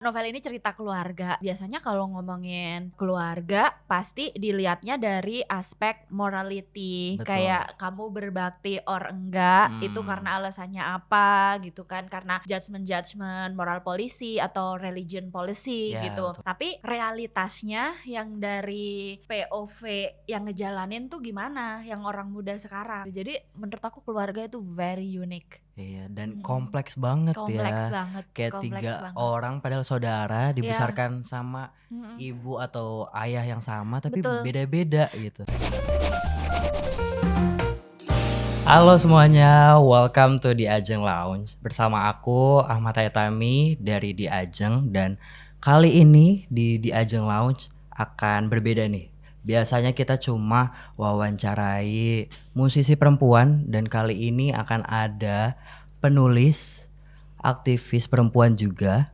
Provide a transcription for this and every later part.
Novel ini cerita keluarga. Biasanya kalau ngomongin keluarga pasti dilihatnya dari aspek morality. Betul. Kayak kamu berbakti or enggak, itu Hmm. karena alasannya apa gitu kan. Karena judgement moral policy atau religion policy Ya, gitu. betul. Tapi realitasnya yang dari POV yang ngejalanin tuh gimana yang orang muda sekarang. Jadi menurut aku keluarga itu very unique. Iya, dan Mm-mm. kompleks banget Kompleks ya. banget, Kayak kompleks 3 banget. orang padahal saudara Iya. dibesarkan sama Mm-mm. ibu atau ayah yang sama tapi Betul. beda-beda gitu. Halo semuanya, welcome to The Ajeng Lounge. Bersama aku Ahmad Hayatami dari The Ajeng, dan kali ini di The Ajeng Lounge akan berbeda nih. Biasanya kita cuma wawancarai musisi perempuan, dan kali ini akan ada penulis, aktivis perempuan juga.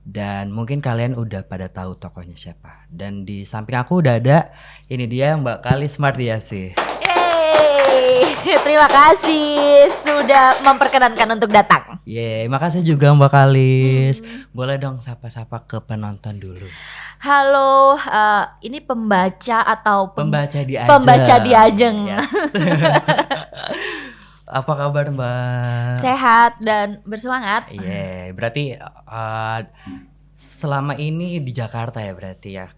Dan mungkin kalian udah pada tahu tokohnya siapa. Dan di samping aku udah ada, ini dia Mbak Kalis Mardiasih. Yeay, terima kasih sudah memperkenankan untuk datang. Yeay, makasih juga Mbak Kalis. Boleh dong sapa-sapa ke penonton dulu. Halo, ini pembaca atau Pembaca di Ajeng. pembaca di Ajeng. Yes. Apa kabar Mbak? Sehat dan bersemangat. Yeay, berarti selama ini di Jakarta ya berarti ya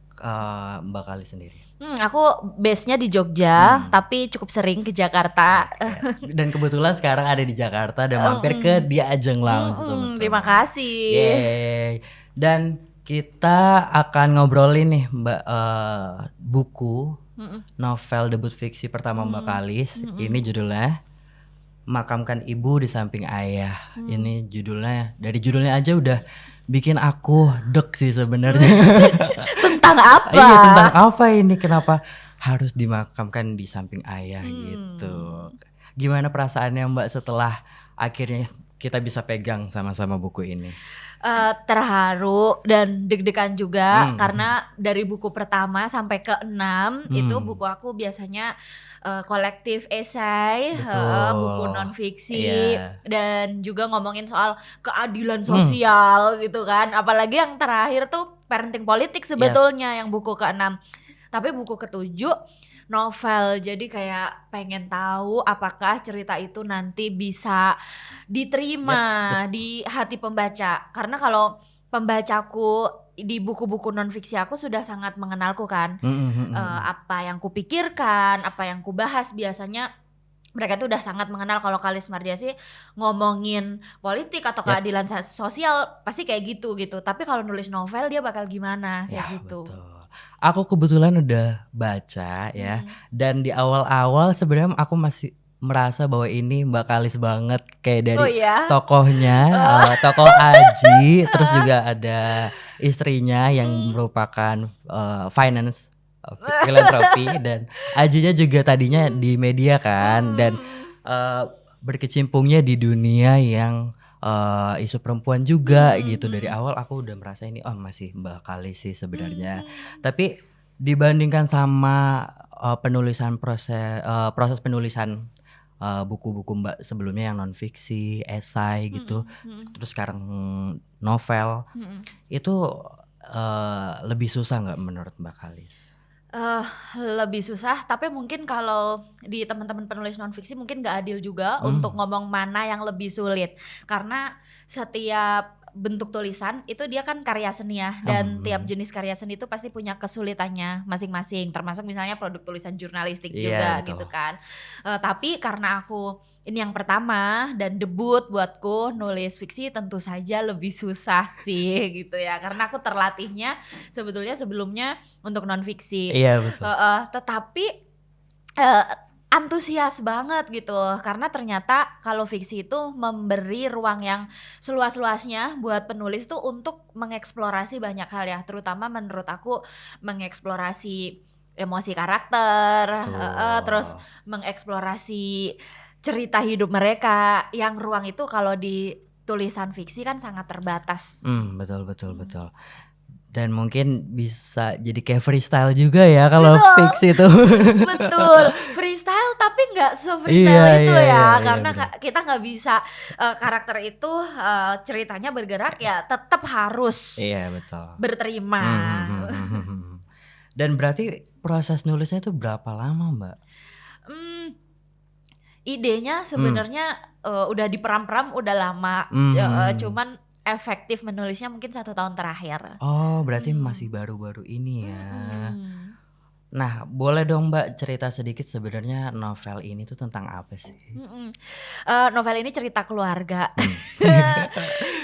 Mbak Kalis sendiri. Aku base-nya di Jogja, tapi cukup sering ke Jakarta. Dan kebetulan sekarang ada di Jakarta dan mampir ke The Ajeng Lounge. Terima kasih. Yeay. Dan kita akan ngobrolin nih Mbak buku novel debut fiksi pertama Mbak Kalis. Ini judulnya Makamkan Ibu di Samping Ayah. Ini judulnya, dari judulnya aja udah bikin aku deg sih sebenarnya. Tentang apa? Iya, tentang apa ini? Kenapa harus dimakamkan di samping ayah gitu? Gimana perasaannya Mbak setelah akhirnya kita bisa pegang sama-sama buku ini? Terharu dan deg-degan juga karena dari buku pertama sampai ke-6 itu buku aku biasanya kolektif esai, buku non-fiksi, dan juga ngomongin soal keadilan sosial gitu kan. Apalagi yang terakhir tuh parenting politik sebetulnya yang buku ke-6. Tapi buku ke-7 novel, jadi kayak pengen tahu apakah cerita itu nanti bisa diterima di hati pembaca. Karena kalau pembacaku di buku-buku non-fiksi aku sudah sangat mengenalku kan. Apa yang kupikirkan, apa yang kubahas, biasanya mereka tuh udah sangat mengenal. Kalau Kalis Mardiasih ngomongin politik atau keadilan sosial pasti kayak gitu. Tapi kalau nulis novel dia bakal gimana kayak gitu. Betul. Aku kebetulan udah baca ya, dan di awal-awal sebenarnya aku masih merasa bahwa ini Mbak Kalis banget, kayak dari tokohnya, tokoh Aji, terus juga ada istrinya yang merupakan finance filantropi, dan Ajinya juga tadinya di media kan, dan berkecimpungnya di dunia yang isu perempuan juga gitu. Dari awal aku udah merasa ini masih Mbak Kalis sih sebenarnya. Tapi dibandingkan sama proses penulisan buku-buku Mbak sebelumnya yang non fiksi, esai gitu, terus sekarang novel, itu lebih susah nggak menurut Mbak Kalis? Lebih susah, tapi mungkin kalau di teman-teman penulis non-fiksi mungkin gak adil juga untuk ngomong mana yang lebih sulit. Karena setiap bentuk tulisan itu dia kan karya seni ya, dan tiap jenis karya seni itu pasti punya kesulitannya masing-masing, termasuk misalnya produk tulisan jurnalistik juga gitu kan. Tapi karena aku ini yang pertama dan debut buatku nulis fiksi, tentu saja lebih susah sih gitu ya, karena aku terlatihnya sebetulnya sebelumnya untuk non fiksi. Iya betul. Tetapi antusias banget gitu, karena ternyata kalau fiksi itu memberi ruang yang seluas-luasnya buat penulis tuh untuk mengeksplorasi banyak hal ya, terutama menurut aku mengeksplorasi emosi karakter, terus mengeksplorasi cerita hidup mereka, yang ruang itu kalau di tulisan fiksi kan sangat terbatas. Betul. Dan mungkin bisa jadi kayak freestyle juga ya kalau fix itu. Betul, freestyle tapi nggak se-freestyle itu ya, karena kita nggak bisa karakter itu ceritanya bergerak ya tetap harus berterima. Dan berarti proses nulisnya itu berapa lama, Mbak? Idenya sebenarnya udah diperam-peram udah lama, cuman efektif menulisnya mungkin 1 tahun terakhir. Oh, berarti masih baru-baru ini ya. Nah, boleh dong Mbak cerita sedikit sebenarnya novel ini tuh tentang apa sih? Novel ini cerita keluarga.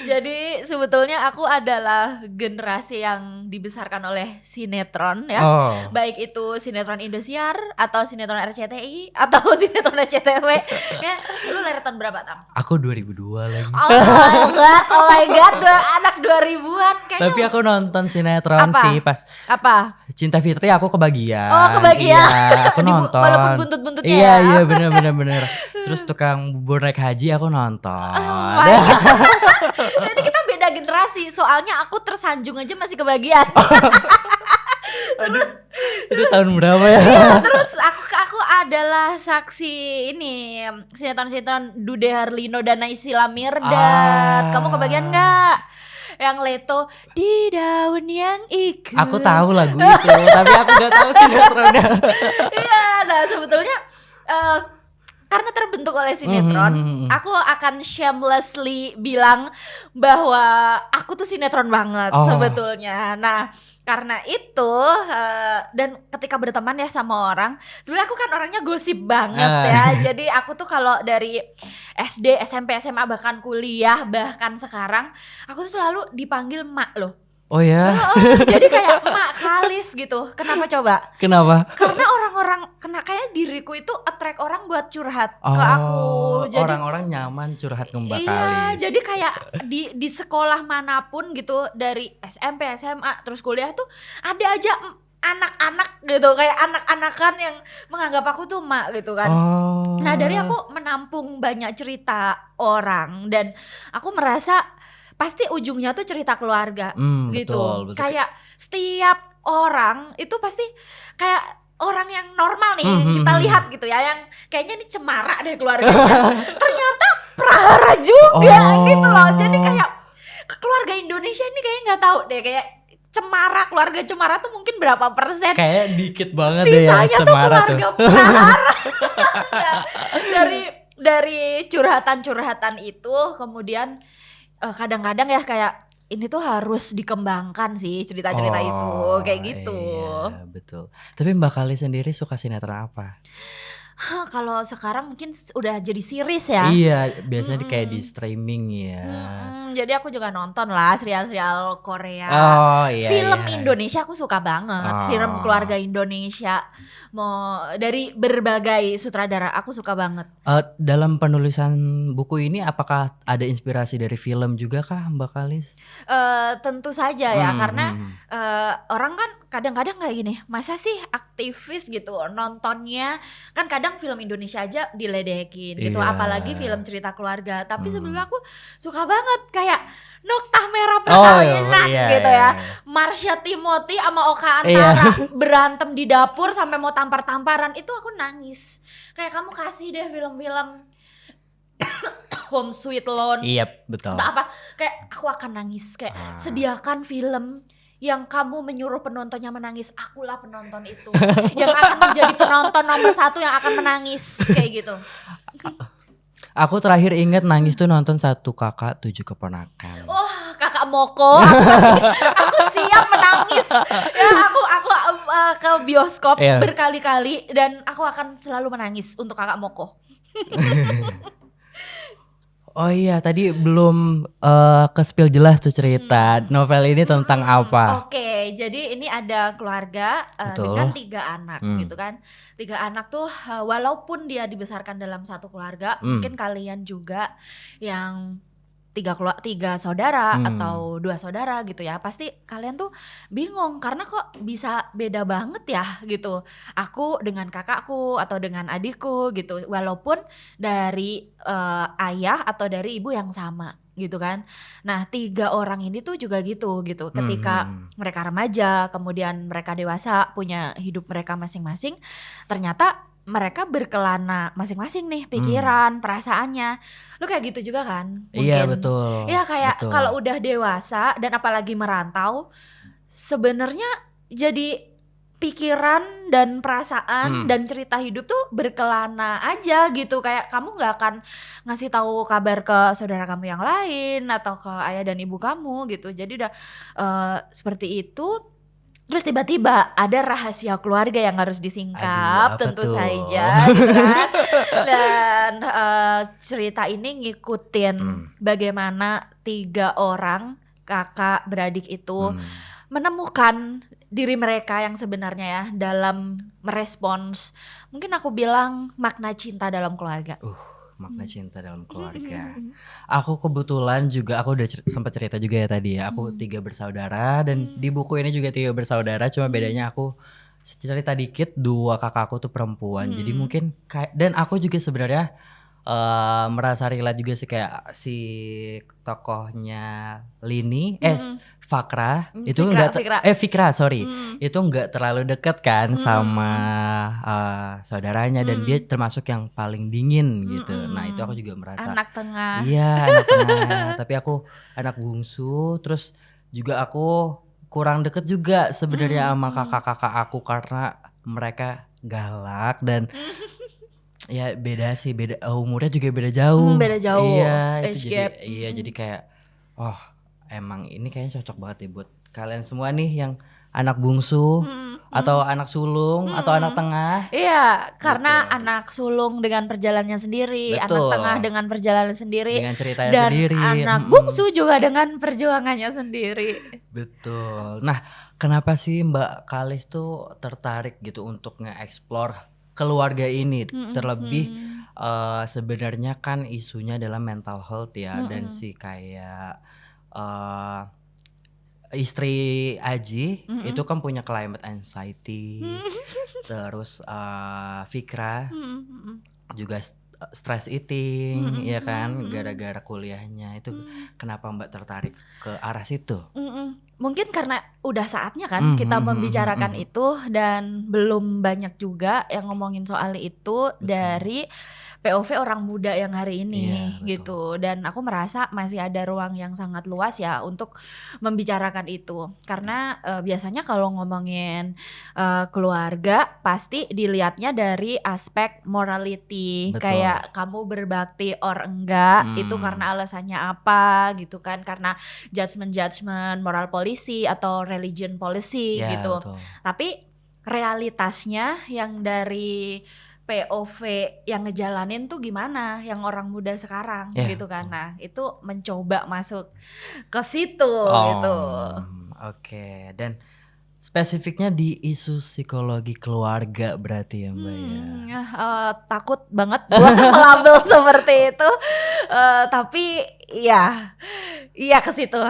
Jadi sebetulnya aku adalah generasi yang dibesarkan oleh sinetron ya. Baik itu sinetron Indosiar atau sinetron RCTI atau sinetron SCTV. Ya, lu lahir tahun berapa, Tam? Aku 2002 lagi. Oh my god, anak 2000-an kayaknya. Tapi aku nonton sinetron sih pas. Apa? Cinta Fitri aku kebagian. Oh, kebagian. Iya, aku nonton. Walaupun buntut-buntutnya Iya, bener. Terus tukang bubur naik haji aku nonton. Jadi kita beda generasi, soalnya aku tersanjung aja masih kebagian. Aduh, itu tahun berapa ya? Terus aku adalah saksi ini sinetron Dude Harlino dan Naysila Mirdad. Kamu kebagian nggak? Yang Leto di daun yang ikut. Aku tahu lagu itu, tapi aku nggak tahu sinetronnya. Iya, nah sebetulnya karena terbentuk oleh sinetron, aku akan shamelessly bilang bahwa aku tuh sinetron banget sebetulnya. Nah, karena itu dan ketika berteman ya sama orang, sebenarnya aku kan orangnya gosip banget ya. Jadi aku tuh kalau dari SD, SMP, SMA bahkan kuliah bahkan sekarang, aku tuh selalu dipanggil Mak loh. Oh ya. Jadi kayak Mak Kalis gitu. Kenapa coba? Kenapa? Karena orang-orang kayak diriku itu attract orang buat curhat ke aku. Jadi orang-orang nyaman curhat ke Mbak Kalis. Iya, jadi kayak di sekolah manapun gitu, dari SMP, SMA, terus kuliah tuh ada aja anak-anak gitu, kayak anak-anakan yang menganggap aku tuh Mak gitu kan. Nah, dari aku menampung banyak cerita orang dan aku merasa pasti ujungnya tuh cerita keluarga gitu. Betul. Kayak setiap orang itu pasti kayak orang yang normal nih kita lihat gitu ya, yang kayaknya nih cemara deh keluarganya. Ternyata prahara juga gitu loh. Jadi kayak keluarga Indonesia ini kayaknya nggak tahu deh, kayak cemara, keluarga cemara tuh mungkin berapa persen. Kayak dikit banget deh ya cemara tuh. Sisanya tuh keluarga prahara. Dari curhatan-curhatan itu kemudian kadang-kadang ya kayak ini tuh harus dikembangkan sih cerita-cerita itu kayak gitu. Iya, betul. Tapi Mbak Kalis sendiri suka sinetron apa? Kalau sekarang mungkin udah jadi series ya. Iya, biasanya kayak di streaming ya. Jadi aku juga nonton lah serial-serial Korea. Film Indonesia aku suka banget. Film keluarga Indonesia. Mau dari berbagai sutradara aku suka banget. Dalam penulisan buku ini apakah ada inspirasi dari film juga kah Mbak Kalis? Tentu saja ya, karena orang kan kadang-kadang kayak gini, masa sih aktivis gitu nontonnya, kan kadang film Indonesia aja diledekin gitu, apalagi film cerita keluarga. Tapi sebenarnya aku suka banget kayak Noktah Merah Perkawinan gitu ya. Marsha Timothy sama Oka Antara berantem di dapur sampai mau tampar-tamparan, itu aku nangis. Kayak kamu kasih deh film-film Home Sweet Loan. Iya, betul. Entah apa, kayak aku akan nangis. Kayak sediakan film yang kamu menyuruh penontonnya menangis, akulah penonton itu yang akan menjadi penonton nomor 1 yang akan menangis kayak gitu. Aku terakhir inget nangis tuh nonton Satu Kakak Tujuh Keponakan. Kakak Moko, aku siap menangis. Ya aku ke bioskop berkali-kali dan aku akan selalu menangis untuk Kakak Moko. Oh iya, tadi belum ke-spill jelas tuh cerita novel ini tentang apa. Oke, jadi ini ada keluarga dengan 3 anak gitu kan. 3 anak tuh walaupun dia dibesarkan dalam satu keluarga, mungkin kalian juga yang 3 saudara atau 2 saudara gitu ya, pasti kalian tuh bingung karena kok bisa beda banget ya gitu, aku dengan kakakku atau dengan adikku gitu, walaupun dari ayah atau dari ibu yang sama gitu kan. Nah 3 orang ini tuh juga gitu ketika mereka remaja kemudian mereka dewasa punya hidup mereka masing-masing, ternyata mereka berkelana masing-masing nih pikiran, perasaannya. Lu kayak gitu juga kan? Mungkin. Iya betul. Iya kayak kalau udah dewasa dan apalagi merantau, sebenarnya jadi pikiran dan perasaan dan cerita hidup tuh berkelana aja gitu. Kayak kamu nggak akan ngasih tahu kabar ke saudara kamu yang lain atau ke ayah dan ibu kamu gitu. Jadi udah seperti itu. Terus tiba-tiba ada rahasia keluarga yang harus disingkap. Tentu saja gitu kan. Dan cerita ini ngikutin bagaimana 3 orang kakak beradik itu menemukan diri mereka yang sebenarnya ya dalam merespons, mungkin aku bilang makna cinta dalam keluarga. Makna cinta dalam keluarga. Aku kebetulan juga, aku udah sempat cerita juga ya tadi ya, aku 3 bersaudara dan di buku ini juga 3 bersaudara, cuma bedanya aku cerita dikit, 2 kakakku tuh perempuan. Jadi mungkin dan aku juga sebenarnya merasa relate juga sih, kayak si tokohnya Lini, Fakra itu Fikra sorry, itu nggak terlalu deket kan sama saudaranya dan dia termasuk yang paling dingin gitu. Nah itu aku juga merasa anak tengah. Iya anak tengah, tapi aku anak bungsu, terus juga aku kurang deket juga sebenarnya sama kakak-kakak aku karena mereka galak dan ya beda sih, umurnya juga beda jauh. Beda jauh. Iya, itu jadi kayak emang ini kayaknya cocok banget ya buat kalian semua nih yang anak bungsu atau anak sulung atau anak tengah. Iya, karena anak sulung dengan perjalanannya sendiri, anak tengah dengan perjalanan sendiri, dengan ceritanya dan sendiri, anak bungsu juga dengan perjuangannya sendiri. Betul. Nah, kenapa sih Mbak Kalis tuh tertarik gitu untuk nge-explore keluarga ini, terlebih sebenarnya kan isunya adalah mental health ya, dan si kayak istri Aji itu kan punya climate anxiety, terus Fikra juga stress eating, ya kan, gara-gara kuliahnya itu. Kenapa Mbak tertarik ke arah situ? Mungkin karena udah saatnya kan kita membicarakan itu, dan belum banyak juga yang ngomongin soal itu. Betul. Dari POV orang muda yang hari ini gitu. Dan aku merasa masih ada ruang yang sangat luas ya untuk membicarakan itu. Karena biasanya kalau ngomongin keluarga pasti dilihatnya dari aspek morality. Betul. Kayak kamu berbakti or enggak, itu karena alasannya apa gitu kan. Karena judgment moral policy atau religion policy gitu. Betul. Tapi realitasnya yang dari POV yang ngejalanin tuh gimana yang orang muda sekarang gitu kan. Nah itu mencoba masuk ke situ gitu. Oke. Dan spesifiknya di isu psikologi keluarga berarti ya Mbak ya. Takut banget buat melabel seperti itu, tapi iya ke situ.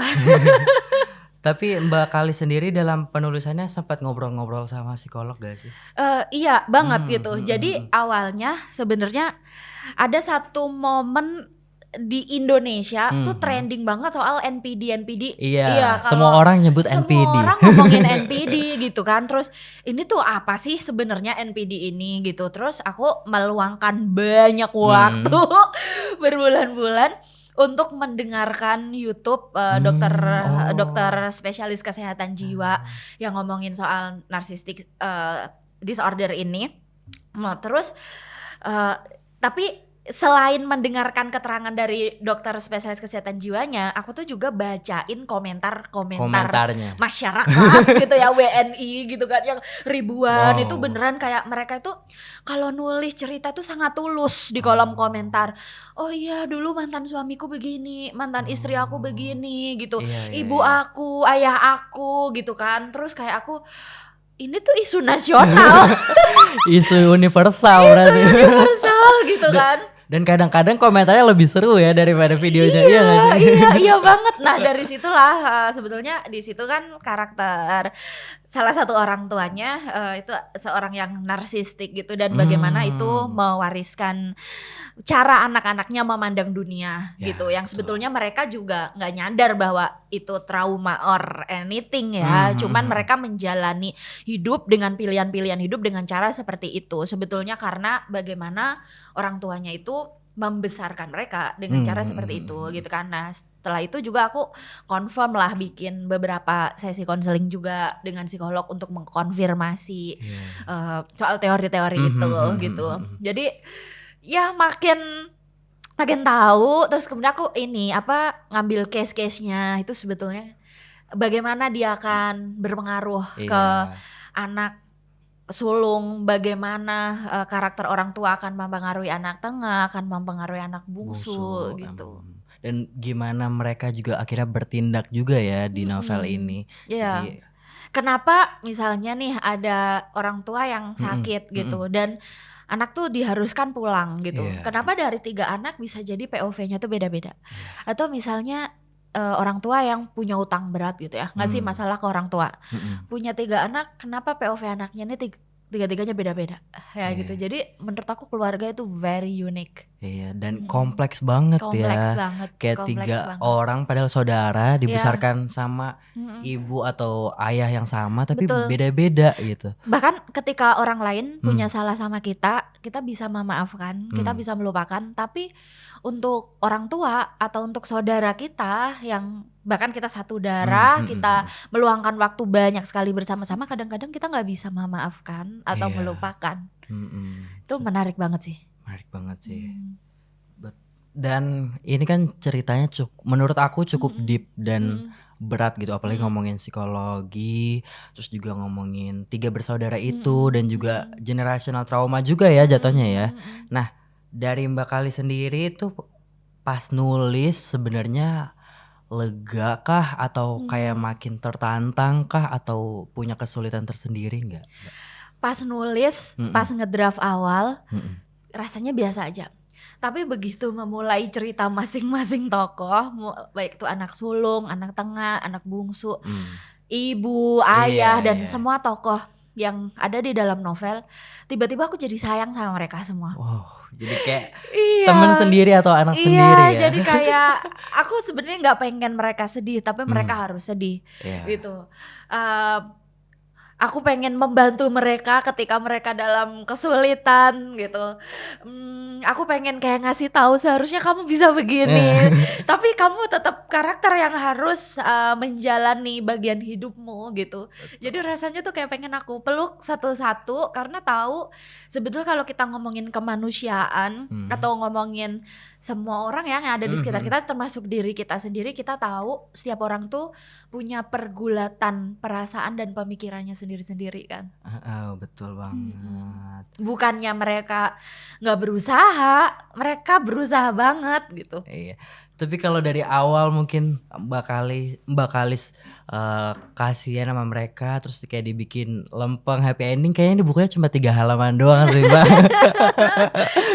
Tapi Mbak Kalis sendiri dalam penulisannya sempat ngobrol-ngobrol sama psikolog gak sih? Iya banget gitu. Jadi awalnya sebenarnya ada satu momen di Indonesia tuh trending banget soal NPD. Iya, semua orang nyebut NPD. Semua orang ngomongin NPD gitu kan. Terus ini tuh apa sih sebenarnya NPD ini gitu. Terus aku meluangkan banyak waktu berbulan-bulan untuk mendengarkan YouTube dokter spesialis kesehatan jiwa yang ngomongin soal narcissistic disorder ini. Nah, terus tapi selain mendengarkan keterangan dari dokter spesialis kesehatan jiwanya, aku tuh juga bacain komentarnya masyarakat gitu ya, WNI gitu kan, yang ribuan. Itu beneran kayak mereka itu kalau nulis cerita tuh sangat tulus di kolom komentar. Oh iya dulu mantan suamiku begini, mantan istri aku begini gitu, ibu aku, ayah aku gitu kan. Terus kayak aku, ini tuh isu nasional. Isu universal berarti. Isu universal gitu kan. Dan kadang-kadang komentarnya lebih seru ya daripada videonya. Iya banget. Nah dari situlah sebetulnya di situ kan karakter salah satu orang tuanya itu seorang yang narsistik gitu, dan bagaimana itu mewariskan cara anak-anaknya memandang dunia gitu, yang sebetulnya mereka juga nggak nyadar bahwa itu trauma or anything ya, cuman mereka menjalani hidup dengan pilihan-pilihan hidup dengan cara seperti itu sebetulnya karena bagaimana orang tuanya itu membesarkan mereka dengan cara seperti itu gitu kan. Nah setelah itu juga aku confirm lah, bikin beberapa sesi konseling juga dengan psikolog untuk mengkonfirmasi soal teori-teori itu gitu. Jadi ya makin tahu, terus kemudian aku ngambil case-case-nya itu sebetulnya bagaimana dia akan berpengaruh ke anak sulung, bagaimana karakter orang tua akan mempengaruhi anak tengah, akan mempengaruhi anak bungsu gitu. Dan gimana mereka juga akhirnya bertindak juga ya di novel ini. Iya. Kenapa misalnya nih ada orang tua yang sakit gitu dan anak tuh diharuskan pulang gitu. Kenapa dari 3 anak bisa jadi POV-nya tuh beda-beda? Atau misalnya orang tua yang punya utang berat gitu ya, ngasih masalah ke orang tua. Punya 3 anak, kenapa POV anaknya ini tiga-tiganya beda-beda ya gitu. Jadi menurut aku keluarga itu very unique. Iya, dan kompleks banget ya. Kompleks banget. Kayak 3 orang padahal saudara dibesarkan sama ibu atau ayah yang sama tapi beda-beda gitu. Bahkan ketika orang lain punya salah sama kita bisa memaafkan, kita bisa melupakan, tapi untuk orang tua atau untuk saudara kita yang bahkan kita satu darah, kita meluangkan waktu banyak sekali bersama-sama, kadang-kadang kita nggak bisa memaafkan atau melupakan. Itu menarik banget sih. Dan ini kan ceritanya menurut aku cukup deep dan berat gitu, apalagi ngomongin psikologi, terus juga ngomongin 3 bersaudara itu dan juga generational trauma juga ya jatuhnya ya. Nah dari Mbak Kali sendiri tuh pas nulis sebenarnya lega kah atau kayak makin tertantang kah atau punya kesulitan tersendiri nggak? Pas nulis, pas ngedraft awal rasanya biasa aja. Tapi begitu memulai cerita masing-masing tokoh, baik itu anak sulung, anak tengah, anak bungsu, ibu, ayah, dan semua tokoh yang ada di dalam novel, tiba-tiba aku jadi sayang sama mereka semua. Wow, jadi kayak teman sendiri atau anak sendiri ya. Jadi kayak aku sebenarnya nggak pengen mereka sedih, tapi mereka harus sedih gitu. Aku pengen membantu mereka ketika mereka dalam kesulitan gitu. Aku pengen kayak ngasih tahu seharusnya kamu bisa begini, tapi kamu tetap karakter yang harus menjalani bagian hidupmu gitu. Jadi rasanya tuh kayak pengen aku peluk satu-satu karena tahu sebetulnya kalau kita ngomongin kemanusiaan atau ngomongin semua orang yang ada di sekitar kita, termasuk diri kita sendiri, kita tahu setiap orang tuh punya pergulatan perasaan dan pemikirannya sendiri-sendiri kan. Betul banget. Bukannya mereka nggak berusaha, mereka berusaha banget gitu. Iya. Tapi kalau dari awal mungkin Mbak Kalis kasihan sama mereka, terus kayak dibikin lempeng happy ending, kayaknya di bukunya cuma 3 halaman doang sih Mbak.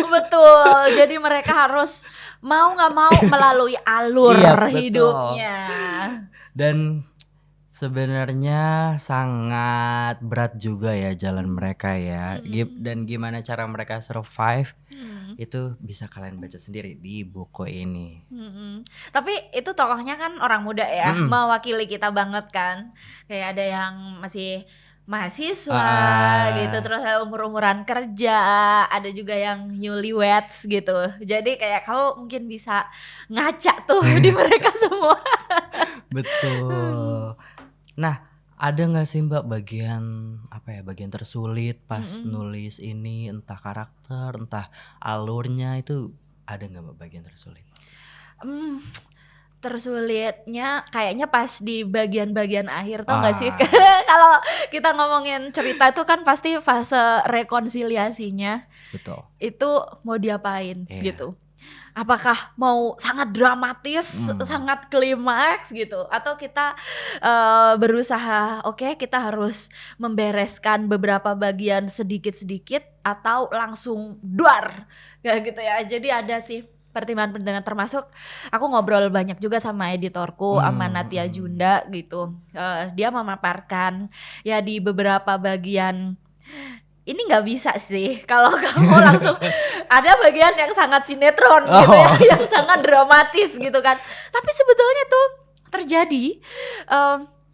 Betul, jadi mereka harus mau nggak mau melalui alur hidupnya. Dan sebenarnya sangat berat juga ya jalan mereka ya. Dan gimana cara mereka survive itu bisa kalian baca sendiri di buku ini. Tapi itu tokohnya kan orang muda ya, mewakili kita banget kan. Kayak ada yang masih mahasiswa gitu, terus umur-umuran kerja, ada juga yang newlyweds gitu. Jadi kayak kamu mungkin bisa ngaca tuh di mereka semua. Betul. Nah, ada nggak sih Mbak bagian tersulit pas nulis ini, entah karakter, entah alurnya, itu ada nggak Mbak bagian tersulit? Tersulitnya kayaknya pas di bagian-bagian akhir, tau gak sih? Kalau kita ngomongin cerita itu kan pasti fase rekonsiliasinya. Betul. Itu mau diapain gitu. apakah mau sangat dramatis, sangat klimaks gitu, atau kita berusaha kita harus membereskan beberapa bagian sedikit-sedikit atau langsung duar kayak gitu ya. Jadi ada sih pertimbangan-pertimbangan, termasuk aku ngobrol banyak juga sama editorku sama Natia Junda gitu. Dia memaparkan ya di beberapa bagian ini nggak bisa sih kalau kamu langsung ada bagian yang sangat sinetron gitu ya, yang sangat dramatis gitu kan. Tapi sebetulnya tuh terjadi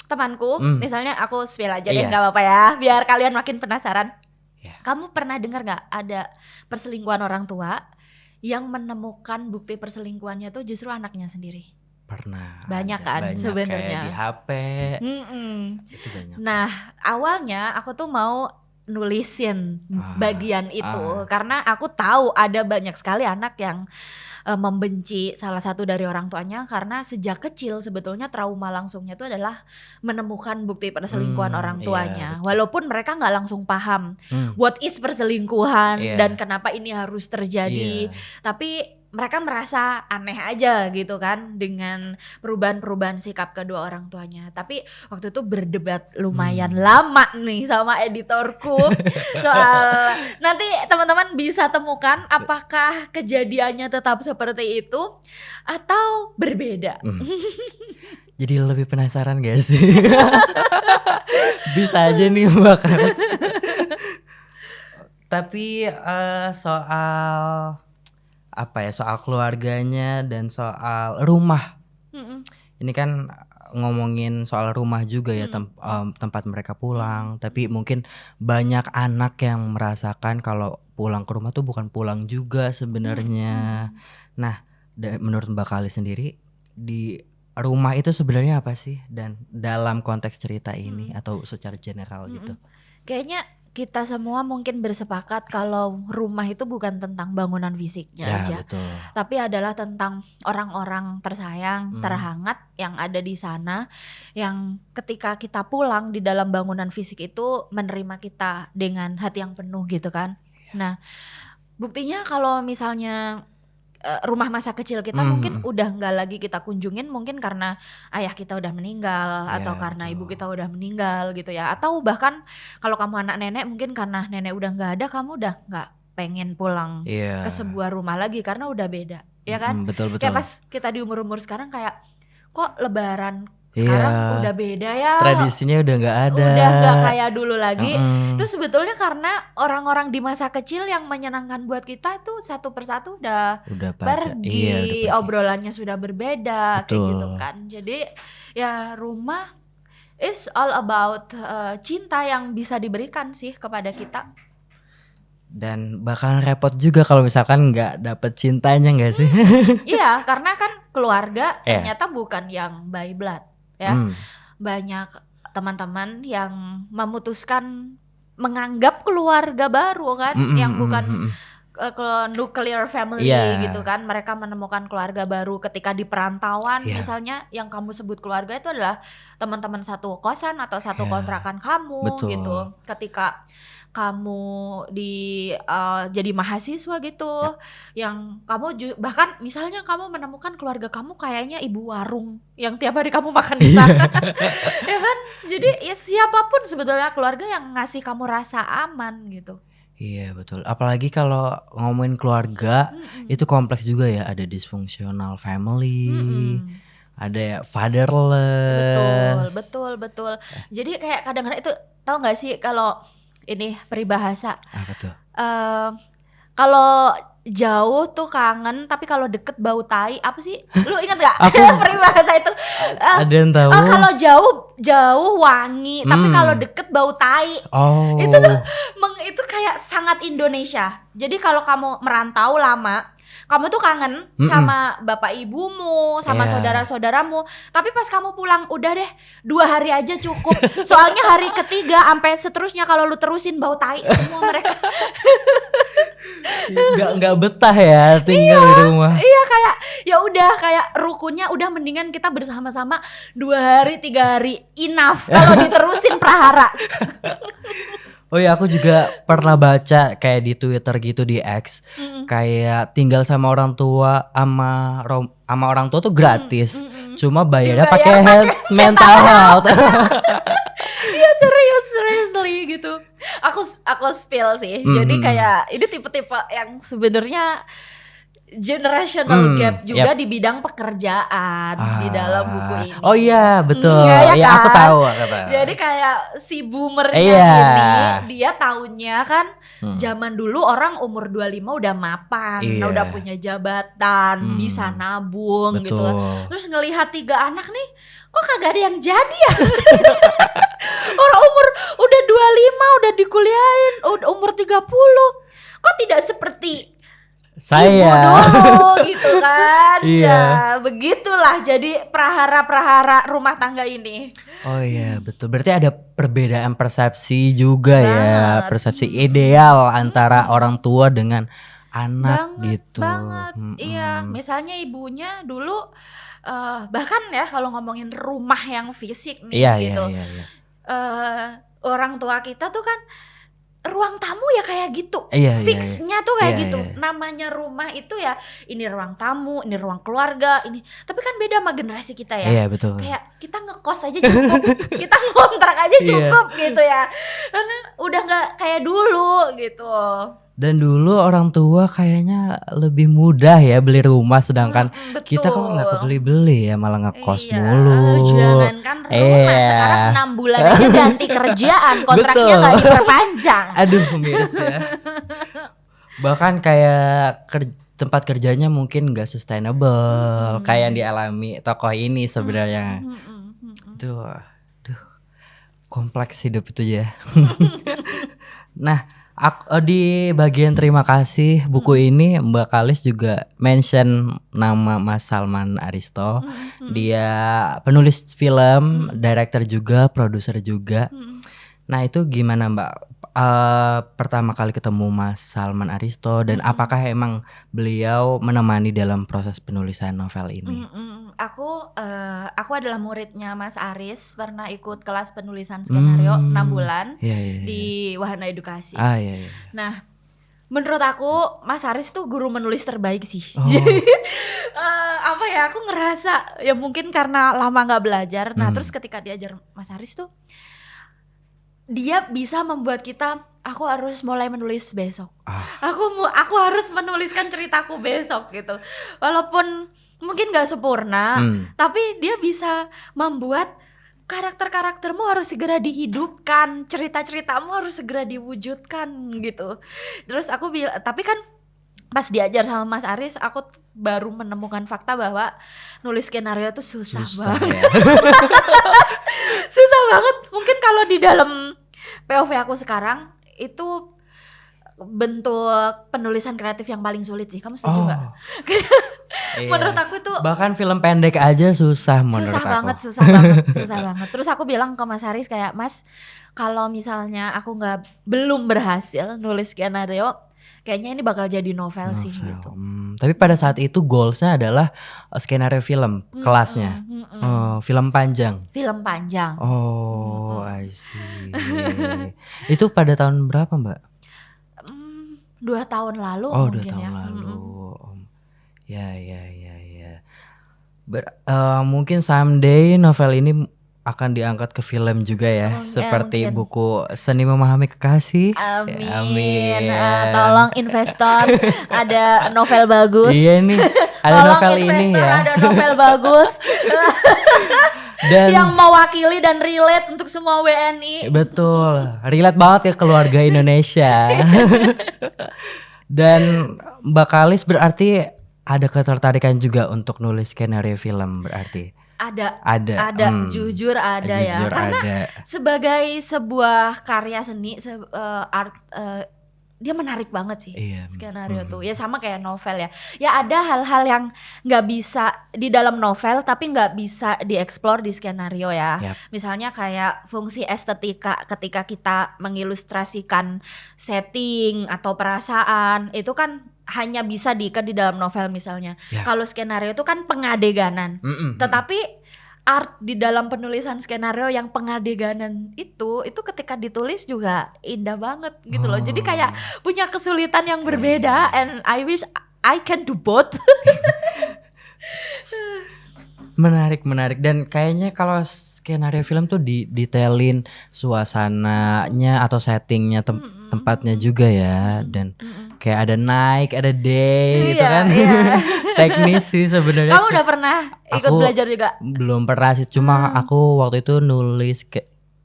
temanku, misalnya aku spill aja deh, nggak apa-apa ya, biar kalian makin penasaran. Kamu pernah dengar nggak ada perselingkuhan orang tua yang menemukan bukti perselingkuhannya tuh justru anaknya sendiri? Pernah. Banyak kan sebenarnya di HP. Itu banyak. Nah awalnya aku tuh mau nulisin bagian itu karena aku tahu ada banyak sekali anak yang membenci salah satu dari orang tuanya karena sejak kecil sebetulnya trauma langsungnya itu adalah menemukan bukti perselingkuhan orang tuanya. Walaupun mereka nggak langsung paham what is perselingkuhan dan kenapa ini harus terjadi, tapi mereka merasa aneh aja gitu kan dengan perubahan-perubahan sikap kedua orang tuanya. Tapi waktu itu berdebat lumayan lama nih sama editorku soal nanti teman-teman bisa temukan apakah kejadiannya tetap seperti itu atau berbeda. Jadi lebih penasaran gak sih? Bisa aja nih bakal. Tapi soal soal keluarganya dan soal rumah. Ini kan ngomongin soal rumah juga ya, tempat mereka pulang. Tapi mungkin banyak anak yang merasakan kalau pulang ke rumah tuh bukan pulang juga sebenarnya. Nah, menurut Mbak Kali sendiri di rumah itu sebenarnya apa sih? Dan dalam konteks cerita ini atau secara general gitu? Kayaknya kita semua mungkin bersepakat kalau rumah itu bukan tentang bangunan fisiknya aja, betul. tapi adalah tentang orang-orang tersayang, terhangat yang ada di sana, yang ketika kita pulang di dalam bangunan fisik itu menerima kita dengan hati yang penuh gitu kan. Nah, buktinya kalau misalnya rumah masa kecil kita mungkin udah nggak lagi kita kunjungin, mungkin karena ayah kita udah meninggal atau karena ibu kita udah meninggal gitu ya, atau bahkan kalau kamu anak nenek mungkin karena nenek udah nggak ada, kamu udah nggak pengen pulang ke sebuah rumah lagi karena udah beda ya kan. Betul. Kayak pas kita di umur-umur sekarang kayak kok lebaran sekarang udah beda ya, tradisinya udah nggak ada, udah nggak kayak dulu lagi. Itu sebetulnya karena orang-orang di masa kecil yang menyenangkan buat kita itu satu persatu udah pergi, obrolannya sudah berbeda. Kayak gitu kan. Jadi ya rumah is all about cinta yang bisa diberikan sih kepada kita. Dan bakalan repot juga kalau misalkan nggak dapet cintanya nggak sih? Iya, karena kan keluarga ternyata bukan yang by blood ya. Banyak teman-teman yang memutuskan menganggap keluarga baru kan, yang bukan nuclear family gitu kan. Mereka menemukan keluarga baru ketika di perantauan misalnya, yang kamu sebut keluarga itu adalah teman-teman satu kosan atau satu kontrakan kamu gitu. Ketika kamu jadi mahasiswa gitu, yang kamu bahkan misalnya kamu menemukan keluarga kamu kayaknya ibu warung yang tiap hari kamu makan di sana, ya kan? Jadi ya siapapun sebetulnya keluarga yang ngasih kamu rasa aman gitu. Iya betul, apalagi kalau ngomongin keluarga itu kompleks juga ya, ada dysfunctional family, ada fatherless. Betul. Jadi kayak kadang-kadang itu, tahu nggak sih kalau ini peribahasa. Apa tuh? Kalau jauh tuh kangen, tapi kalau deket bau tai. Apa sih? Lu ingat gak peribahasa itu? Ada yang tahu. Kalau jauh wangi, tapi kalau deket bau tai. Itu tuh itu kayak sangat Indonesia. Jadi kalau kamu merantau lama, kamu tuh kangen sama bapak ibumu, sama saudara-saudaramu. Tapi pas kamu pulang, udah deh 2 hari aja cukup. Soalnya hari ketiga sampai seterusnya kalau lu terusin bau tai semua mereka. Nggak betah ya tinggal di rumah. Iya, kayak ya udah, kayak rukunnya udah mendingan kita bersama-sama 2 hari 3 hari enough kalau diterusin prahara. Oh ya, aku juga pernah baca kayak di Twitter gitu, di X, kayak tinggal sama orang tua sama orang tua tuh gratis, cuma bayarnya pakai mental health. Iya seriously gitu. Aku spill sih. Jadi kayak ini tipe-tipe yang sebenarnya generational gap juga di bidang pekerjaan di dalam buku ini. Oh iya betul. Ya Iya kan? aku tahu. Jadi kayak si boomernya ini dia taunya kan zaman dulu orang umur 25 udah mapan, udah punya jabatan, bisa nabung gitu. Terus ngelihat 3 anak nih, kok kagak ada yang jadi ya? Orang umur udah 25 udah dikuliahin, umur 30. Kok tidak seperti saya dulu gitu kan. Ya begitulah jadi prahara-prahara rumah tangga ini. Oh iya betul, berarti ada perbedaan persepsi juga ya, persepsi ideal antara orang tua dengan anak gitu. Iya, misalnya ibunya dulu bahkan ya kalau ngomongin rumah yang fisik nih gitu. Orang tua kita tuh kan ruang tamu ya kayak gitu, fixnya tuh kayak gitu. Namanya rumah itu ya ini ruang tamu, ini ruang keluarga, ini. Tapi kan beda sama generasi kita ya. Iya betul. Kayak kita ngekos aja cukup, kita ngontrak aja cukup gitu ya. Karena udah nggak kayak dulu gitu. Dan dulu orang tua kayaknya lebih mudah ya beli rumah, sedangkan kita kok nggak kebeli-beli ya, malah ngekos mulu. Jangankan rumah, sekarang 6 bulan aja ganti kerjaan, kontraknya nggak diperpanjang. Aduh miris ya. Bahkan kayak tempat kerjanya mungkin nggak sustainable kayak yang dialami tokoh ini sebenarnya. Duh, kompleks hidup itu ya. Nah, di bagian terima kasih buku ini Mbak Kalis juga mention nama Mas Salman Aristo. Dia penulis film, director juga, produser juga. Nah itu gimana Mbak pertama kali ketemu Mas Salman Aristo dan apakah emang beliau menemani dalam proses penulisan novel ini? Aku adalah muridnya Mas Aris, pernah ikut kelas penulisan skenario 6 bulan di Wahana Edukasi. Nah, menurut aku Mas Aris tuh guru menulis terbaik sih. Jadi aku ngerasa ya mungkin karena lama nggak belajar. Nah, terus ketika diajar Mas Aris tuh dia bisa membuat kita, aku harus mulai menulis besok. Aku harus menuliskan ceritaku besok gitu. Walaupun mungkin gak sempurna, tapi dia bisa membuat karakter-karaktermu harus segera dihidupkan, cerita-ceritamu harus segera diwujudkan gitu. Terus aku bilang, tapi kan pas diajar sama Mas Aris, aku baru menemukan fakta bahwa nulis skenario tuh susah banget. Susah banget. Mungkin kalau di dalam POV aku sekarang itu bentuk penulisan kreatif yang paling sulit sih. Kamu setuju nggak? Menurut aku itu bahkan film pendek aja susah menurut aku. Susah banget. Terus aku bilang ke Mas Haris kayak, Mas, kalau misalnya aku belum berhasil nulis skenario, kayaknya ini bakal jadi novel sih gitu. Tapi pada saat itu goalsnya adalah skenario film kelasnya. Film panjang. I see. Itu pada tahun berapa Mbak? 2 tahun lalu mungkin 2 tahun lalu. Ya. Mungkin someday novel ini akan diangkat ke film juga ya, seperti buku Seni Memahami Kekasih. Amin. Tolong investor, ada novel bagus. Iya nih, ada novel ini ya. Ada novel bagus. Dan yang mewakili dan relate untuk semua WNI. Betul, relate banget ya keluarga Indonesia. Dan Mbak Kalis berarti ada ketertarikan juga untuk nulis skenario film berarti? Ada. Jujur ada ya. Karena sebagai sebuah karya seni, art, dia menarik banget sih skenario tuh. Ya sama kayak novel ya. Ya ada hal-hal yang nggak bisa di dalam novel tapi nggak bisa dieksplor di skenario ya. Misalnya kayak fungsi estetika ketika kita mengilustrasikan setting atau perasaan, itu kan hanya bisa diikat di dalam novel misalnya. Kalau skenario itu kan pengadeganan. Tetapi art di dalam penulisan skenario yang pengadeganan itu ketika ditulis juga indah banget gitu loh. Jadi kayak punya kesulitan yang berbeda and I wish I can do both. Menarik dan kayaknya kalau skenario film tuh detailin suasananya atau settingnya tempatnya juga ya, dan kayak ada night, ada day gitu kan. Teknis sih sebenarnya. Kamu udah pernah ikut belajar juga? Belum pernah sih, cuma aku waktu itu nulis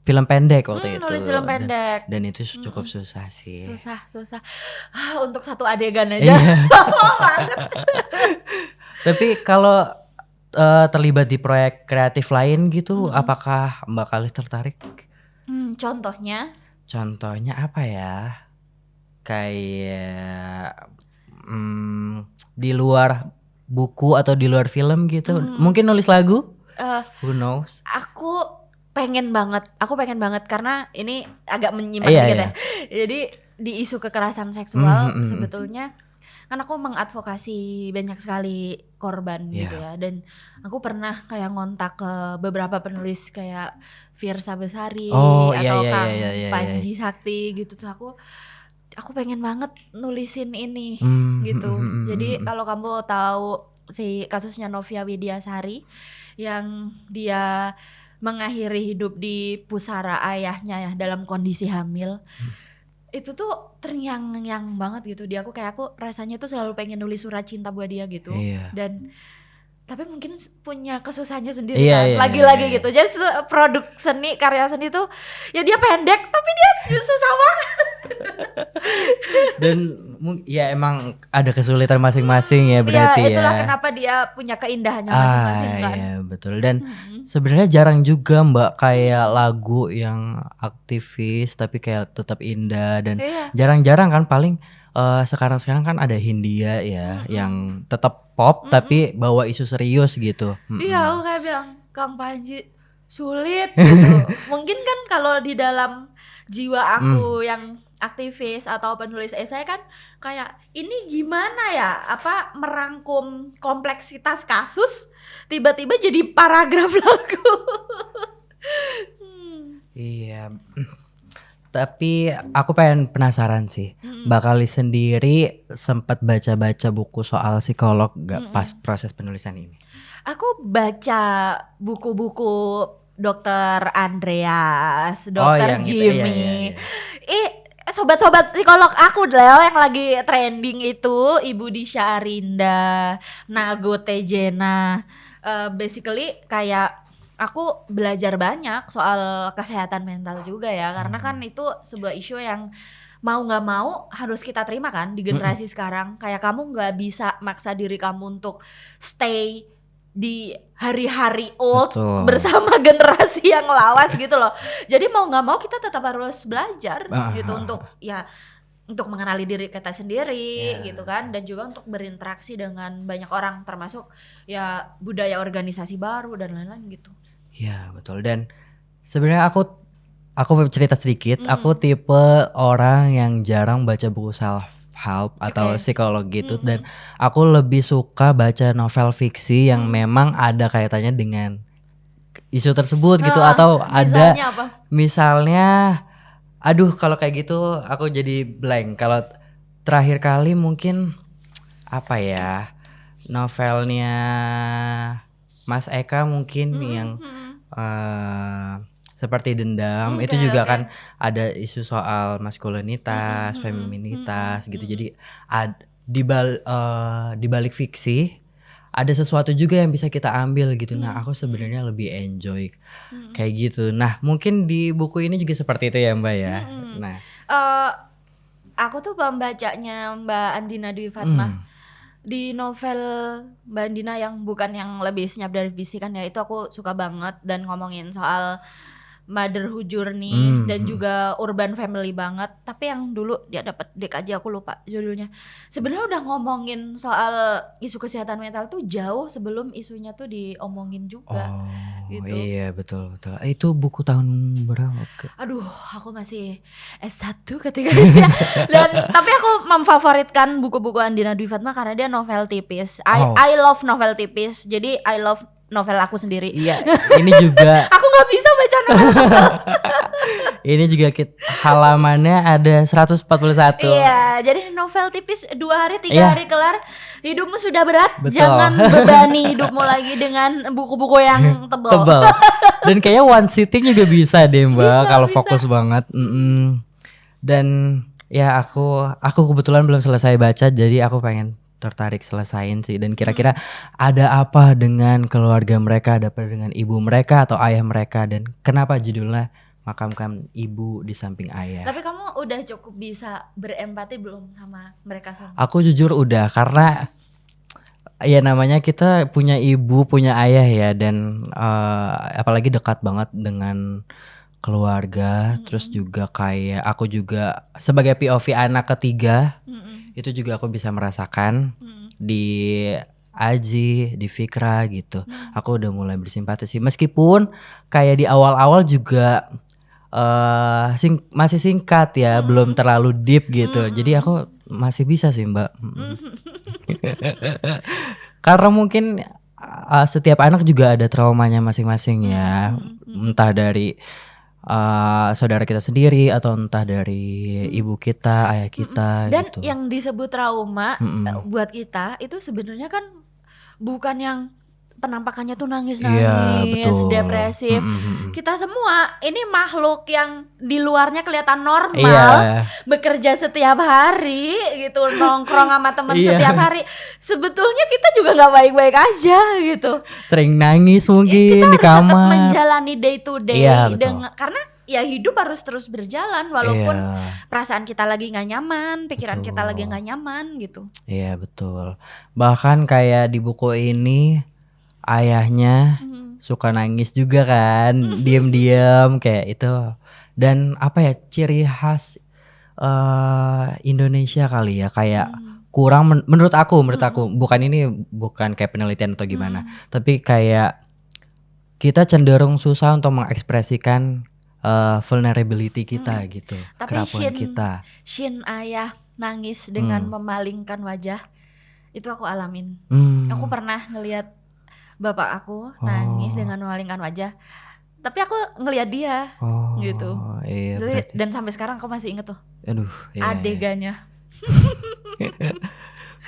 film pendek waktu itu. Nulis film pendek. Dan itu cukup susah sih. Susah. Untuk satu adegan aja. Banget. Tapi kalau terlibat di proyek kreatif lain gitu, apakah Mbak Kalis tertarik? Contohnya apa ya? Kayak di luar buku atau di luar film gitu. Mungkin nulis lagu? Who knows? Aku pengen banget karena ini agak menyimak gitu ya. Jadi di isu kekerasan seksual sebetulnya kan aku mengadvokasi banyak sekali korban gitu ya, dan aku pernah kayak ngontak ke beberapa penulis kayak Fiersa Besari atau Kang Panji Sakti gitu. Terus aku pengen banget nulisin ini gitu. Jadi kalau kamu tahu si kasusnya Novia Widyasari yang dia mengakhiri hidup di pusara ayahnya ya dalam kondisi hamil. Itu tuh terngiang-ngiang banget gitu di aku, kayak aku rasanya tuh selalu pengen nulis surat cinta buat dia gitu. Dan tapi mungkin punya kesusahannya sendiri kan. Lagi-lagi gitu. Jadi produk seni, karya seni tuh ya dia pendek tapi dia susah banget. Dan ya emang ada kesulitan masing-masing ya berarti ya. Itulah kenapa dia punya keindahannya masing-masing kan. Iya betul. Dan sebenarnya jarang juga Mbak kayak lagu yang aktivis tapi kayak tetap indah, dan jarang-jarang kan, paling sekarang kan ada Hindia ya yang tetap pop tapi bawa isu serius gitu. Iya, aku kayak bilang Kang Panji sulit gitu. Mungkin kan kalau di dalam jiwa aku yang aktivis atau penulis esai kan kayak ini gimana ya, merangkum kompleksitas kasus tiba-tiba jadi paragraf lagu. Iya. Tapi aku penasaran sih, Mbak Kalis sendiri sempat baca-baca buku soal psikolog gak pas proses penulisan ini? Aku baca buku-buku Dokter Andreas, Dokter Jimmy. Sobat-sobat psikolog aku Leo yang lagi trending itu, Ibu Disha Arinda, Nago Tejena. Basically kayak aku belajar banyak soal kesehatan mental juga ya, karena kan itu sebuah isu yang mau nggak mau harus kita terima kan di generasi sekarang. Kayak kamu nggak bisa maksa diri kamu untuk stay di hari-hari old bersama generasi yang lawas gitu loh. Jadi mau nggak mau kita tetap harus belajar gitu untuk mengenali diri kita sendiri gitu kan, dan juga untuk berinteraksi dengan banyak orang, termasuk ya budaya organisasi baru dan lain-lain gitu. Ya betul. Dan sebenarnya aku cerita sedikit, aku tipe orang yang jarang baca buku self help atau psikolog gitu, dan aku lebih suka baca novel fiksi yang memang ada kaitannya dengan isu tersebut gitu, atau ada misalnya aduh kalau kayak gitu aku jadi blank. Kalau terakhir kali mungkin apa ya, novelnya Mas Eka mungkin yang seperti Dendam, itu juga kan ada isu soal maskulinitas, feminitas gitu. Jadi di balik fiksi ada sesuatu juga yang bisa kita ambil gitu. Nah, aku sebenarnya lebih enjoy kayak gitu. Nah, mungkin di buku ini juga seperti itu ya, Mbak ya. Nah, aku tuh pembacanya Mbak Andina Dwi Fatma. Di novel Mbak Andina yang bukan yang lebih senyap dari bisikan ya, itu aku suka banget, dan ngomongin soal motherhood journey dan juga urban family banget. Tapi yang dulu dia dapat DKJ, aku lupa judulnya. Sebenarnya udah ngomongin soal isu kesehatan mental tuh jauh sebelum isunya tuh diomongin juga. Gitu. Iya betul. Itu buku tahun berapa? Aduh, aku masih S1 ketika itu ya. Dan tapi aku memfavoritkan buku-buku Andina Dwi Fatma karena dia novel tipis. I love novel tipis. Jadi I love novel aku sendiri. Iya, ini juga. Aku nggak bisa baca novel. Ini juga halamannya ada 141. Iya, jadi novel tipis 2 hari 3 Iya. hari kelar. Hidupmu sudah berat, Betul. jangan bebani hidupmu lagi dengan buku-buku yang tebal. Dan kayaknya one sitting juga bisa deh Mbak, Bisa, kalau bisa. fokus banget. Dan ya aku kebetulan belum selesai baca, jadi aku pengen tertarik selesain sih. Dan kira-kira ada apa dengan keluarga mereka, ada apa dengan ibu mereka atau ayah mereka, dan kenapa judulnya Makamkan Ibu di Samping Ayah. Tapi kamu udah cukup bisa berempati belum sama mereka semua? Aku jujur udah, karena ya namanya kita punya ibu, punya ayah ya, dan apalagi dekat banget dengan keluarga. Terus juga kayak aku juga sebagai POV anak ketiga, itu juga aku bisa merasakan di Aji, di Fikra gitu. Aku udah mulai bersimpati sih, meskipun kayak di awal-awal juga masih singkat ya, belum terlalu deep gitu. Jadi aku masih bisa sih Mbak. Karena mungkin setiap anak juga ada traumanya masing-masing ya, entah dari saudara kita sendiri atau entah dari ibu kita, ayah kita. Dan gitu. yang disebut trauma buat kita itu sebenarnya kan bukan yang penampakannya tuh nangis-nangis, betul. depresif. Kita semua ini makhluk yang di luarnya kelihatan normal, bekerja setiap hari gitu, nongkrong sama teman setiap hari. Sebetulnya kita juga nggak baik-baik aja gitu. Sering nangis mungkin kita di harus kamar. tetap menjalani day to day betul. karena ya hidup harus terus berjalan walaupun perasaan kita lagi nggak nyaman, pikiran kita lagi nggak nyaman gitu. Iya betul. Bahkan kayak di buku ini ayahnya suka nangis juga kan, diam-diam kayak itu. Dan apa ya, ciri khas Indonesia kali ya, kayak kurang menurut aku bukan kayak penelitian atau gimana, tapi kayak kita cenderung susah untuk mengekspresikan vulnerability kita gitu, kerapuan kita. Shin ayah nangis dengan memalingkan wajah itu aku alamin. Aku pernah ngelihat bapak aku nangis dengan memalingkan wajah, tapi aku ngelihat dia gitu. Iya, dan sampai sekarang aku masih inget tuh adegannya.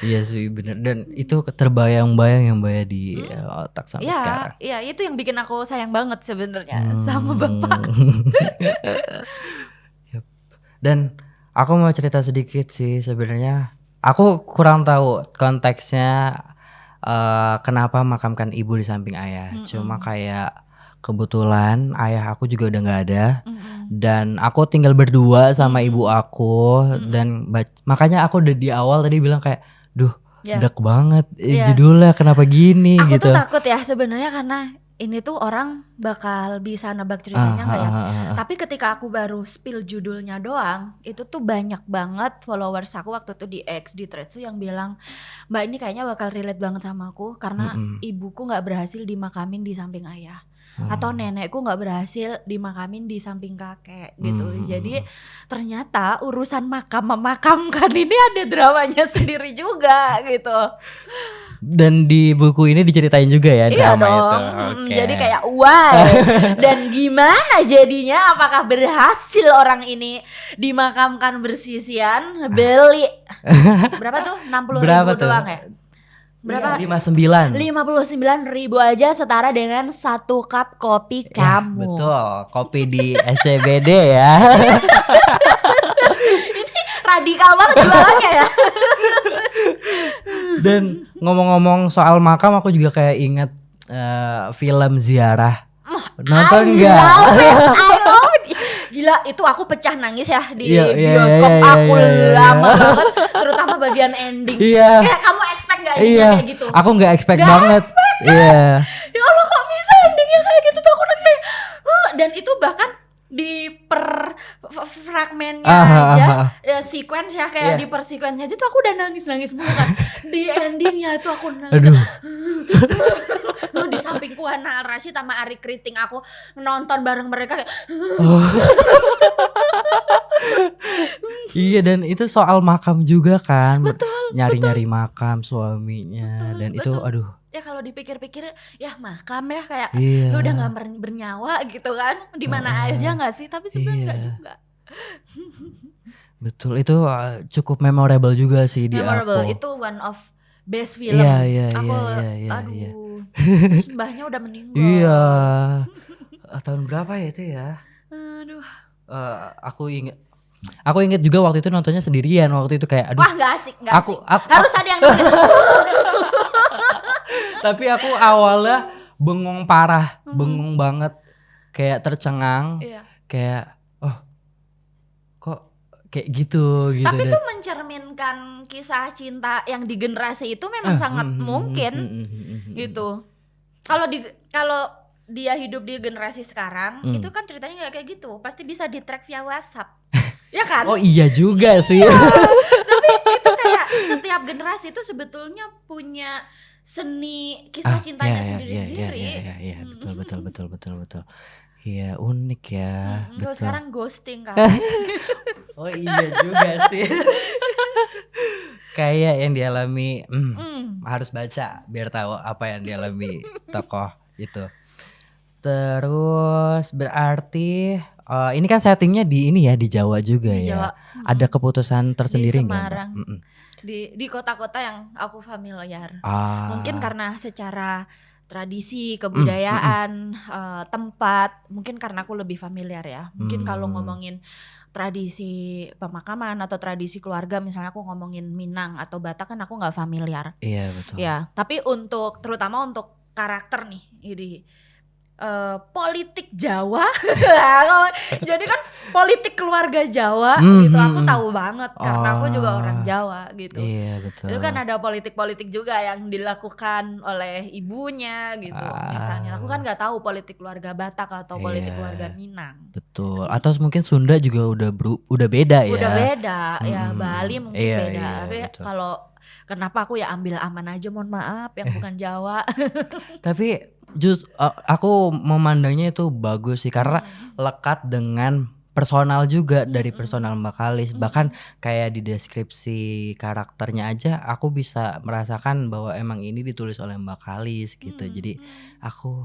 Iya sih bener, dan itu terbayang-bayang yang Mbak di otak sampai sekarang. Iya, itu yang bikin aku sayang banget sebenarnya sama bapak. Dan aku mau cerita sedikit sih sebenarnya. Aku kurang tahu konteksnya kenapa makamkan ibu di samping ayah. Cuma kayak kebetulan ayah aku juga udah nggak ada, dan aku tinggal berdua sama ibu aku. Dan makanya aku udah di awal tadi bilang kayak deg banget judulnya kenapa gini. Aku gitu. tuh takut ya sebenarnya karena ini tuh orang bakal bisa nebak ceritanya nggak ya. Tapi ketika aku baru spill judulnya doang, itu tuh banyak banget followers aku waktu itu di X, di thread tuh yang bilang, Mbak ini kayaknya bakal relate banget sama aku karena ibuku nggak berhasil dimakamin di samping ayah. Atau nenekku nggak berhasil dimakamin di samping kakek gitu. Jadi ternyata urusan memakamkan ini ada dramanya sendiri juga gitu. Dan di buku ini diceritain juga ya drama itu. Jadi kayak why dan gimana jadinya, apakah berhasil orang ini dimakamkan bersisian, beli berapa tuh 60.000 doang ya? Berapa? 59 59.000 aja setara dengan 1 cup kopi kamu. Betul, kopi di SCBD ya. Ini radikal banget jualannya ya. Dan ngomong-ngomong soal makam, aku juga kayak inget film Ziarah. Nonton nggak? I love it. Gila, itu aku pecah nangis ya di bioskop. Aku lama banget, terutama bagian ending. Kayak kamu expect gak endingnya kayak gitu? Aku nggak expect banget. Iya. Ya Allah, kok bisa endingnya kayak gitu tuh, aku nangis. Dan itu bahkan di per fragmennya aja, sequence ya kayak di per sequence aja tuh aku udah nangis mulu kan. Di endingnya itu aku nangis. Di sampingku Hana Al-Rashid sama Ari Kriting, aku nonton bareng mereka kayak Iya, dan itu soal makam juga kan. Betul. Nyari-nyari makam suaminya. Dan itu aduh, ya kalau dipikir-pikir ya makam ya kayak lu udah nggak bernyawa gitu kan, di mana aja nggak sih? Tapi sebenarnya nggak juga. Betul, itu cukup memorable juga sih di memorable. aku. Itu one of best film. Aku aduh, mbahnya udah meninggal. Iya. Tahun berapa ya itu ya? Aduh. Aku inget juga waktu itu nontonnya sendirian waktu itu kayak aduh. Wah, nggak asik. Harus ada yang nonton. Tapi aku awalnya bengong parah, bengong banget, kayak tercengang, kayak kayak gitu. Tapi itu mencerminkan kisah cinta yang di generasi itu memang sangat mungkin gitu. Kalau dia hidup di generasi sekarang, itu kan ceritanya nggak kayak gitu. Pasti bisa di track via WhatsApp, ya kan? Oh iya juga sih. Tapi itu kayak setiap generasi itu sebetulnya punya seni kisah cintanya sendiri-sendiri. Iya, betul. Iya, unik ya. Betul. Sekarang ghosting kan. Oh iya juga sih. Kayak yang dialami harus baca biar tahu apa yang dialami tokoh itu. Terus berarti ini kan settingnya di Jawa juga di ya. Jawa. Ada keputusan tersendiri nggak? Di Semarang. Di kota-kota yang aku familiar. Mungkin karena secara tradisi, kebudayaan, tempat, mungkin karena aku lebih familiar ya. Mungkin kalau ngomongin tradisi pemakaman atau tradisi keluarga, misalnya aku ngomongin Minang atau Batak kan aku nggak familiar. Iya betul. Ya, tapi terutama untuk karakter nih, politik Jawa, jadi kan politik keluarga Jawa gitu, aku tahu banget karena aku juga orang Jawa gitu. Iya betul. Itu kan ada politik juga yang dilakukan oleh ibunya gitu. Misalnya aku kan nggak tahu politik keluarga Batak atau politik keluarga Minang. Betul. Atau mungkin Sunda juga udah beda ya. Udah beda ya, Bali mungkin beda. Tapi kalau kenapa aku ya ambil aman aja, mohon maaf yang bukan Jawa. Tapi aku memandangnya itu bagus sih karena lekat dengan personal juga dari personal Mbak Kalis. Bahkan kayak di deskripsi karakternya aja aku bisa merasakan bahwa emang ini ditulis oleh Mbak Kalis gitu. Jadi aku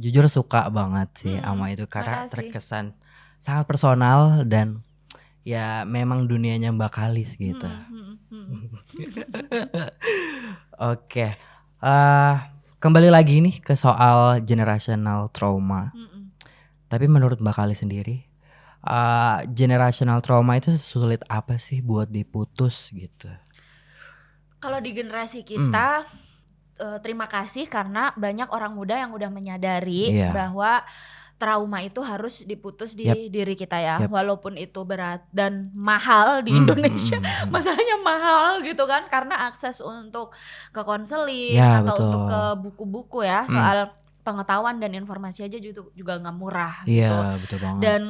jujur suka banget sih sama itu karena terkesan sangat personal dan ya memang dunianya Mbak Kalis gitu. Oke. Kembali lagi nih ke soal generational trauma. Tapi menurut Mbak Kalis sendiri, generational trauma itu sulit apa sih buat diputus gitu? Kalau di generasi kita, terima kasih karena banyak orang muda yang udah menyadari bahwa trauma itu harus diputus di diri kita ya. Walaupun itu berat dan mahal di Indonesia. Masalahnya mahal gitu kan, karena akses untuk ke konseling atau untuk ke buku-buku ya soal pengetahuan dan informasi aja juga nggak murah gitu. Iya, betul banget. Dan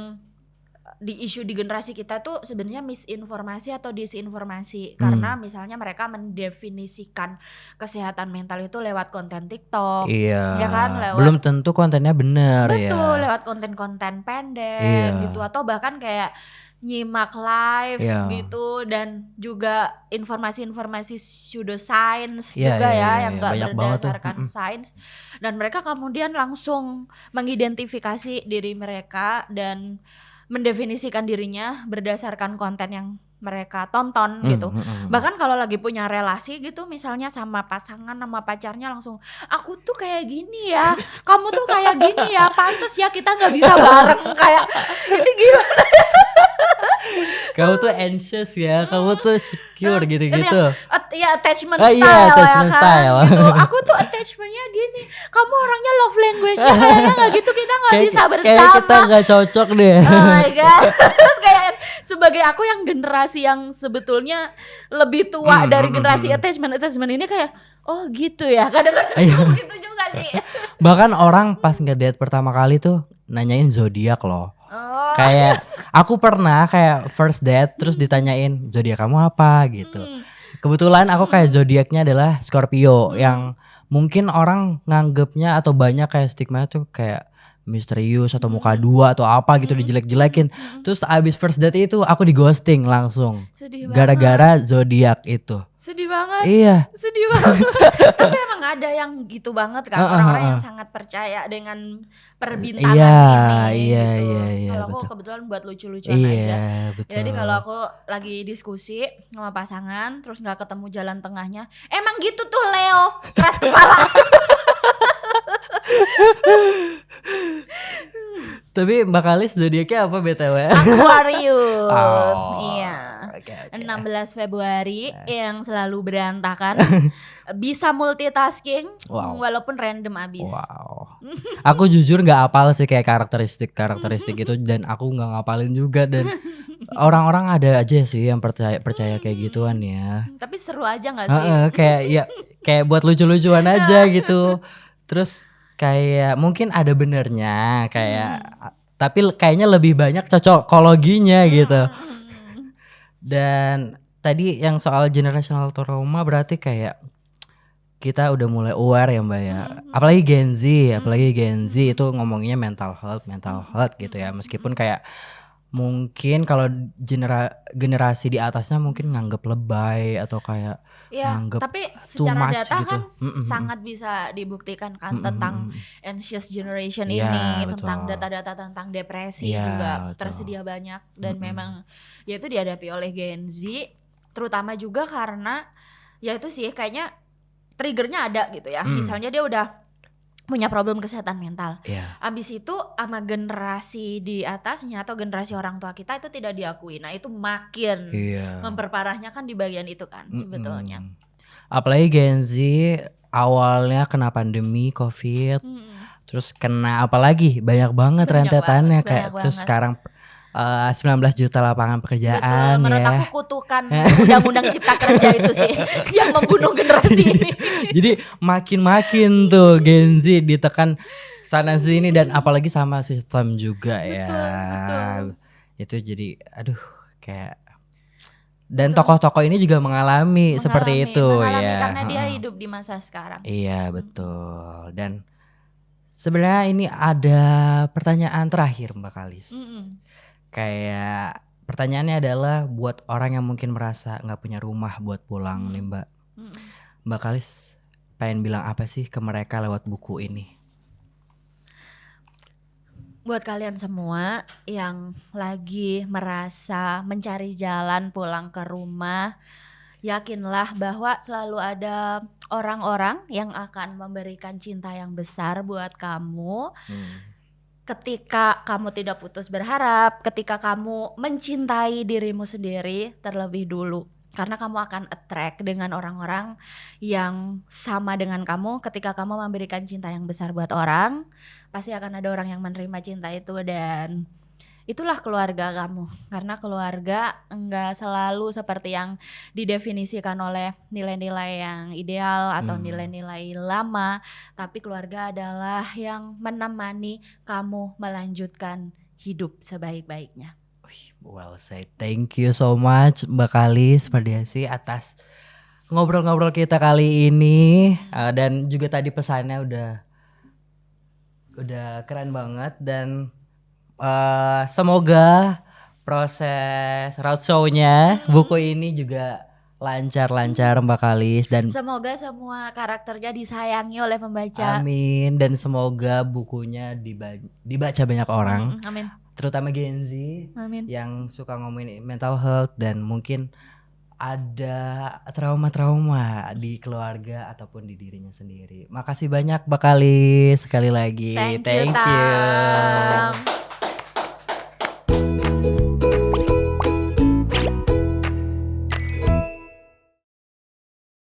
di isu di generasi kita tuh sebenarnya misinformasi atau disinformasi karena misalnya mereka mendefinisikan kesehatan mental itu lewat konten TikTok, ya kan, belum tentu kontennya benar ya. Betul, lewat konten-konten pendek gitu atau bahkan kayak nyimak live gitu dan juga informasi-informasi pseudoscience juga yang nggak berdasarkan sains dan mereka kemudian langsung mengidentifikasi diri mereka dan mendefinisikan dirinya berdasarkan konten yang mereka tonton gitu. Bahkan kalau lagi punya relasi gitu misalnya sama pasangan sama pacarnya langsung aku tuh kayak gini ya, kamu tuh kayak gini ya, pantes ya kita nggak bisa bareng kayak ini gimana? Kamu tuh anxious ya, kamu tuh secure gitu-gitu. Ya attachment style attachment ya kan. Style. Gitu. Aku tuh attachmentnya gini, kamu orangnya love language-nya kayaknya nggak gitu, kita nggak bisa bersama. Kayak kita nggak cocok deh. Oh my god. Kayak sebagai aku yang generasi yang sebetulnya lebih tua dari generasi attachment ini kayak oh gitu ya, kadang-kadang gitu juga sih. Bahkan orang pas ngedate pertama kali tuh nanyain zodiak loh. Kayak aku pernah kayak first date terus ditanyain zodiak kamu apa gitu. Kebetulan aku kayak zodiaknya adalah Scorpio yang mungkin orang nganggepnya atau banyak kayak stigma tuh kayak misterius atau muka dua atau apa gitu dijelek-jelekin. Terus abis first date itu aku di ghosting langsung. Sedih banget. Gara-gara zodiak itu. Sedih banget. Iya. Sedih banget. Tapi emang ada yang gitu banget kan, orang-orang yang sangat percaya dengan perbintangan ini. Iya, gitu. iya. Kalau aku Betul. kebetulan buat lucu-lucuan aja. Iya, betul. Jadi kalau aku lagi diskusi sama pasangan, terus nggak ketemu jalan tengahnya, emang gitu tuh Leo, keras kepala. Tapi Mbak Kalis zodiaknya apa BTW? Aquarius. Iya. Okay. 16 Februari yang selalu berantakan. Bisa multitasking walaupun random abis. Wow. Aku jujur gak apal sih kayak karakteristik itu, dan aku gak ngapalin juga, dan orang-orang ada aja sih yang percaya kayak gituan ya. Tapi seru aja gak sih? Kayak buat lucu-lucuan aja gitu. Terus kayak mungkin ada benernya kayak tapi kayaknya lebih banyak cocokologinya gitu. Dan tadi yang soal generational trauma berarti kayak kita udah mulai aware ya Mbak ya. Apalagi Gen Z itu ngomongnya mental health gitu ya. Meskipun kayak mungkin kalau generasi di atasnya mungkin nganggep lebay atau kayak nganggep tapi secara data gitu. kan sangat bisa dibuktikan kan tentang anxious generation ini, betul. tentang data-data tentang depresi juga betul. Tersedia banyak dan memang ya itu dihadapi oleh Gen Z, terutama juga karena ya itu sih kayaknya triggernya ada gitu ya. Misalnya dia udah punya problem kesehatan mental. Abis itu sama generasi di atasnya atau generasi orang tua kita itu tidak diakui. Nah itu makin memperparahnya kan di bagian itu kan sebetulnya. Apalagi Gen Z awalnya kena pandemi COVID, terus kena apalagi banyak banget rentetannya kayak terus sekarang 19 juta lapangan pekerjaan. Betul, menurut aku kutukan undang-undang cipta kerja itu sih yang membunuh generasi ini. Jadi makin tuh Gen Z ditekan sana sini dan apalagi sama sistem juga ya. Betul. Itu jadi aduh kayak dan tokoh-tokoh ini juga mengalami seperti itu ya. Karena dia hidup di masa sekarang. Iya betul. Dan sebenarnya ini ada pertanyaan terakhir Mbak Kalis. Kayak pertanyaannya adalah buat orang yang mungkin merasa gak punya rumah buat pulang nih Mbak. Mbak Kalis pengen bilang apa sih ke mereka lewat buku ini? Buat kalian semua yang lagi merasa mencari jalan pulang ke rumah, yakinlah bahwa selalu ada orang-orang yang akan memberikan cinta yang besar buat kamu. Ketika kamu tidak putus berharap, ketika kamu mencintai dirimu sendiri terlebih dulu. Karena kamu akan attract dengan orang-orang yang sama dengan kamu. Ketika kamu memberikan cinta yang besar buat orang, pasti akan ada orang yang menerima cinta itu. Dan itulah keluarga kamu. Karena keluarga enggak selalu seperti yang didefinisikan oleh nilai-nilai yang ideal atau nilai-nilai lama. Tapi keluarga adalah yang menemani kamu melanjutkan hidup sebaik-baiknya. Well said. Thank you so much Mbak Kalis Mardiasi atas ngobrol-ngobrol kita kali ini. Dan juga tadi pesannya udah keren banget. Dan semoga proses roadshow-nya buku ini juga lancar-lancar Mbak Kalis, dan semoga semua karakternya disayangi oleh pembaca. Amin. Dan semoga bukunya dibaca banyak orang. Amin. Terutama Gen Z yang suka ngomongin mental health dan mungkin ada trauma-trauma di keluarga ataupun di dirinya sendiri. Makasih banyak Mbak Kalis sekali lagi. Thank you.